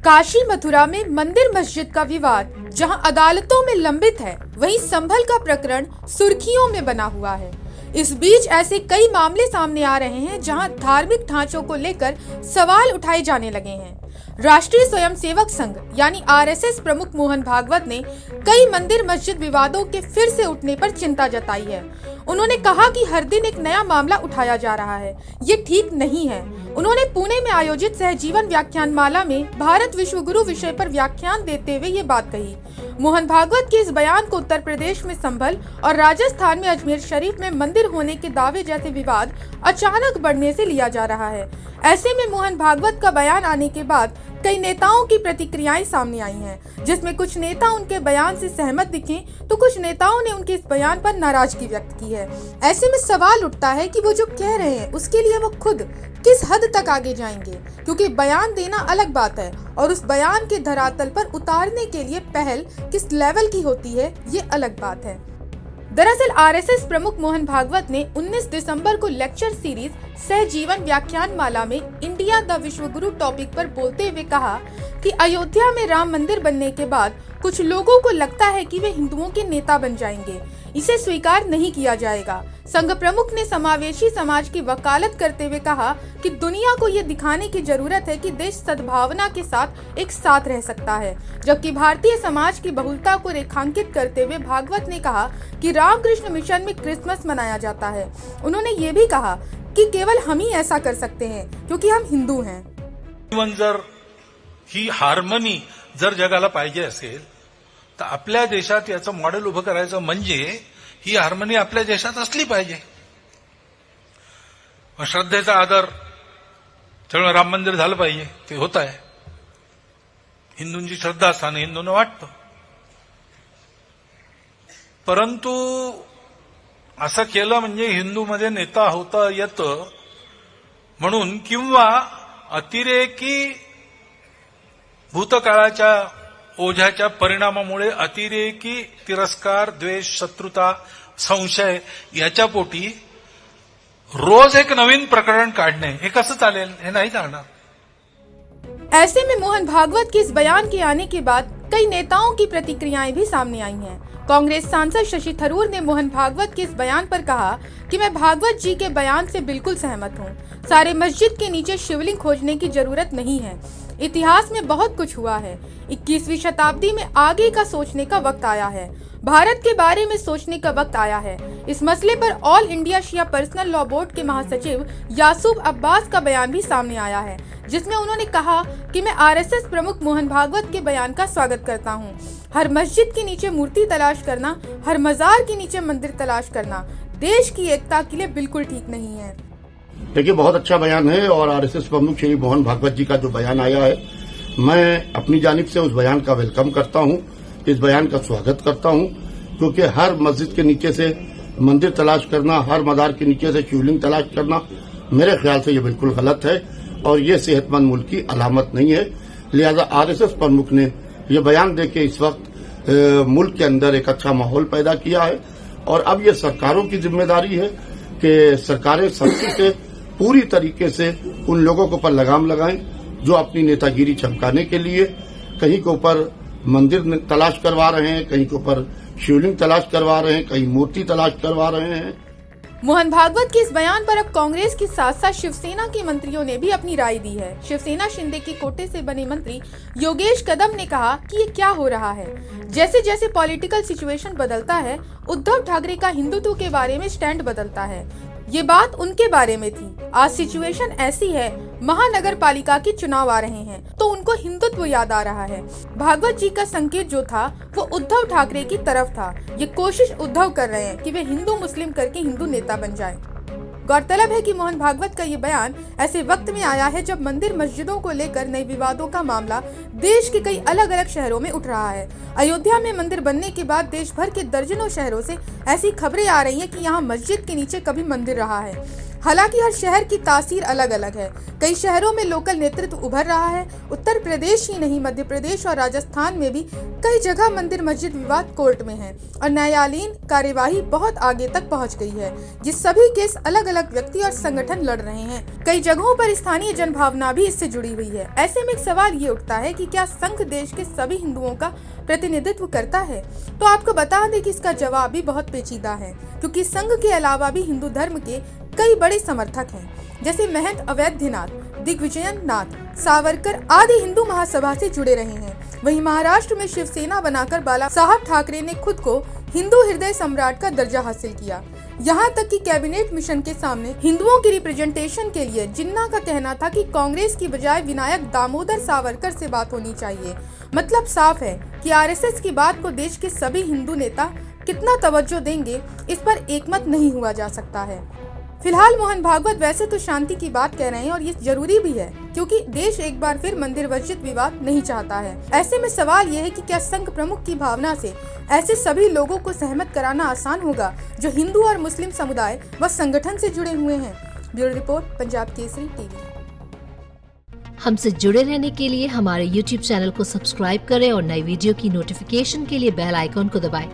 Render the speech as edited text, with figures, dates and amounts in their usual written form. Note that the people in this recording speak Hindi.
काशी मथुरा में मंदिर मस्जिद का विवाद जहां अदालतों में लंबित है, वहीं संभल का प्रकरण सुर्खियों में बना हुआ है। इस बीच ऐसे कई मामले सामने आ रहे हैं जहां धार्मिक ढांचों को लेकर सवाल उठाए जाने लगे हैं। राष्ट्रीय स्वयंसेवक संघ यानी आरएसएस प्रमुख मोहन भागवत ने कई मंदिर मस्जिद विवादों के फिर से उठने पर चिंता जताई है। उन्होंने कहा कि हर दिन एक नया मामला उठाया जा रहा है, ये ठीक नहीं है। उन्होंने पुणे में आयोजित सहजीवन व्याख्यानमाला में भारत विश्व गुरु विषय पर व्याख्यान देते हुए ये बात कही। मोहन भागवत के इस बयान को उत्तर प्रदेश में संभल और राजस्थान में अजमेर शरीफ में मंदिर होने के दावे जैसे विवाद अचानक बढ़ने से लिया जा रहा है। ऐसे में मोहन भागवत का बयान आने के बाद कई नेताओं की प्रतिक्रियाएं सामने आई हैं, जिसमें कुछ नेता उनके बयान से सहमत दिखे तो कुछ नेताओं ने उनके इस बयान पर नाराजगी व्यक्त की है। ऐसे में सवाल उठता है कि वो जो कह रहे हैं उसके लिए वो खुद किस हद तक आगे जाएंगे, क्योंकि बयान देना अलग बात है और उस बयान के धरातल पर उतारने के लिए पहल किस लेवल की होती है ये अलग बात है। दरअसल आरएसएस प्रमुख मोहन भागवत ने 19 दिसंबर को लेक्चर सीरीज सहजीवन व्याख्यानमाला में इंडिया द विश्वगुरु टॉपिक पर बोलते हुए कहा कि अयोध्या में राम मंदिर बनने के बाद कुछ लोगों को लगता है कि वे हिंदुओं के नेता बन जाएंगे, इसे स्वीकार नहीं किया जाएगा। संघ प्रमुख ने समावेशी समाज की वकालत करते हुए कहा कि दुनिया को ये दिखाने की जरूरत है कि देश सद्भावना के साथ एक साथ रह सकता है। जबकि भारतीय समाज की बहुलता को रेखांकित करते हुए भागवत ने कहा कि रामकृष्ण मिशन में क्रिसमस मनाया जाता है। उन्होंने ये भी कहा कि केवल हम ही ऐसा कर सकते हैं क्योंकि हम हिंदू हैं। जर ही हार्मनी जर जगाला पाहिजे असेल तर आपल्या देशात याचं मॉडेल उभं करायचं म्हणजे ही हार्मनी आपल्या देशात असली पाहिजे। श्रद्धेचा आदर त्यामुळे राम मंदिर झालं पाहिजे, ते होत आहे। हिंदूंची श्रद्धा असताना हिंदूंना वाटतं, परंतु असं केलं म्हणजे हिंदूमध्ये नेता होता येतं म्हणून किंवा अतिरेकी भूतकाळाच्या ओझ्याच्या परिणामामुळे अतिरेकी तिरस्कार, द्वेष, शत्रुता, संशय याच्या पोटी रोज एक नवीन प्रकरण काढणे हे कसं चालेल? हे नाही चालणार। ऐसे में मोहन भागवत के इस बयान के आने के बाद कई नेताओं की प्रतिक्रियाएं भी सामने आई हैं। कांग्रेस सांसद शशि थरूर ने मोहन भागवत के इस बयान पर कहा कि मैं भागवत जी के बयान से बिल्कुल सहमत हूँ। सारे मस्जिद के नीचे शिवलिंग खोजने की जरूरत नहीं है। इतिहास में बहुत कुछ हुआ है। 21वीं शताब्दी में आगे का सोचने का वक्त आया है। भारत के बारे में सोचने का वक्त आया है। इस मसले पर ऑल इंडिया शिया पर्सनल लॉ बोर्ड के महासचिव यासूब अब्बास का बयान भी सामने आया है, जिसमें उन्होंने कहा कि मैं आरएसएस प्रमुख मोहन भागवत के बयान का स्वागत करता हूं। हर मस्जिद के नीचे मूर्ति तलाश करना, हर मजार के नीचे मंदिर तलाश करना देश की एकता के लिए बिल्कुल ठीक नहीं है। देखिए, बहुत अच्छा बयान है और आरएसएस प्रमुख श्री मोहन भागवत जी का जो बयान आया है, मैं अपनी जानिब से उस बयान का वेलकम करता हूं, इस बयान का स्वागत करता हूं, क्योंकि हर मस्जिद के नीचे से मंदिर तलाश करना, हर मजार के नीचे से शिवलिंग तलाश करना मेरे ख्याल से ये बिल्कुल गलत है और ये सेहतमंद मुल्क की अलामत नहीं है। लिहाजा आरएसएस प्रमुख ने ये बयान देके इस वक्त मुल्क के अंदर एक अच्छा माहौल पैदा किया है और अब ये सरकारों की जिम्मेदारी है कि सरकारें सख्ती से पूरी तरीके से उन लोगों के ऊपर लगाम लगाएं जो अपनी नेतागिरी चमकाने के लिए कहीं के ऊपर मंदिर तलाश करवा रहे हैं, कहीं के ऊपर शिवलिंग तलाश करवा रहे हैं, कहीं मूर्ति तलाश करवा रहे हैं। मोहन भागवत के इस बयान पर अब कांग्रेस के साथ साथ शिवसेना के मंत्रियों ने भी अपनी राय दी है। शिवसेना शिंदे के कोटे से बने मंत्री योगेश कदम ने कहा कि ये क्या हो रहा है। जैसे जैसे पॉलिटिकल सिचुएशन बदलता है, उद्धव ठाकरे का हिंदुत्व के बारे में स्टैंड बदलता है। ये बात उनके बारे में थी। आज सिचुएशन ऐसी है, महानगर पालिका के चुनाव आ रहे हैं तो उनको हिंदुत्व याद आ रहा है। भागवत जी का संकेत जो था वो उद्धव ठाकरे की तरफ था। ये कोशिश उद्धव कर रहे हैं कि वे हिंदू मुस्लिम करके हिंदू नेता बन जाएं। गौरतलब है कि मोहन भागवत का ये बयान ऐसे वक्त में आया है जब मंदिर मस्जिदों को लेकर नए विवादों का मामला देश के कई अलग अलग शहरों में उठ रहा है। अयोध्या में मंदिर बनने के बाद देश भर के दर्जनों शहरों से ऐसी खबरें आ रही हैं कि यहाँ मस्जिद के नीचे कभी मंदिर रहा है। हालांकि हर शहर की तासीर अलग अलग है। कई शहरों में लोकल नेतृत्व उभर रहा है। उत्तर प्रदेश ही नहीं, मध्य प्रदेश और राजस्थान में भी कई जगह मंदिर मस्जिद विवाद कोर्ट में है और न्यायालयीन कार्यवाही बहुत आगे तक पहुंच गई है। ये सभी केस अलग अलग व्यक्ति और संगठन लड़ रहे हैं। कई जगहों पर स्थानीय जनभावना भी इससे जुड़ी हुई है। ऐसे में एक सवाल ये उठता है कि क्या संघ देश के सभी हिंदुओं का प्रतिनिधित्व करता है? तो आपको बता दें कि इसका जवाब भी बहुत पेचीदा है, क्योंकि संघ के अलावा भी हिंदू धर्म के कई बड़े समर्थक हैं, जैसे महंत अवैधनाथ, दिग्विजयन नाथ, सावरकर आदि हिंदू महासभा से जुड़े रहे हैं। वहीं महाराष्ट्र में शिवसेना बनाकर बाला साहब ठाकरे ने खुद को हिंदू हृदय सम्राट का दर्जा हासिल किया। यहाँ तक कि कैबिनेट मिशन के सामने हिंदुओं की रिप्रेजेंटेशन के लिए जिन्ना का कहना था कि कांग्रेस की बजाय विनायक दामोदर सावरकर से बात होनी चाहिए। मतलब साफ है कि आरएसएस की बात को देश के सभी हिंदू नेता कितना तवज्जो देंगे, इस पर एकमत नहीं हुआ जा सकता है। फिलहाल मोहन भागवत वैसे तो शांति की बात कह रहे हैं और ये जरूरी भी है, क्योंकि देश एक बार फिर मंदिर मस्जिद विवाद नहीं चाहता है। ऐसे में सवाल ये है कि क्या संघ प्रमुख की भावना से ऐसे सभी लोगों को सहमत कराना आसान होगा जो हिंदू और मुस्लिम समुदाय व संगठन से जुड़े हुए हैं। Bureau report, Punjab Kesari TV. हमसे जुड़े रहने के लिए हमारे YouTube चैनल को सब्सक्राइब करें और नई वीडियो की नोटिफिकेशन के लिए बेल आइकॉन को दबाएं।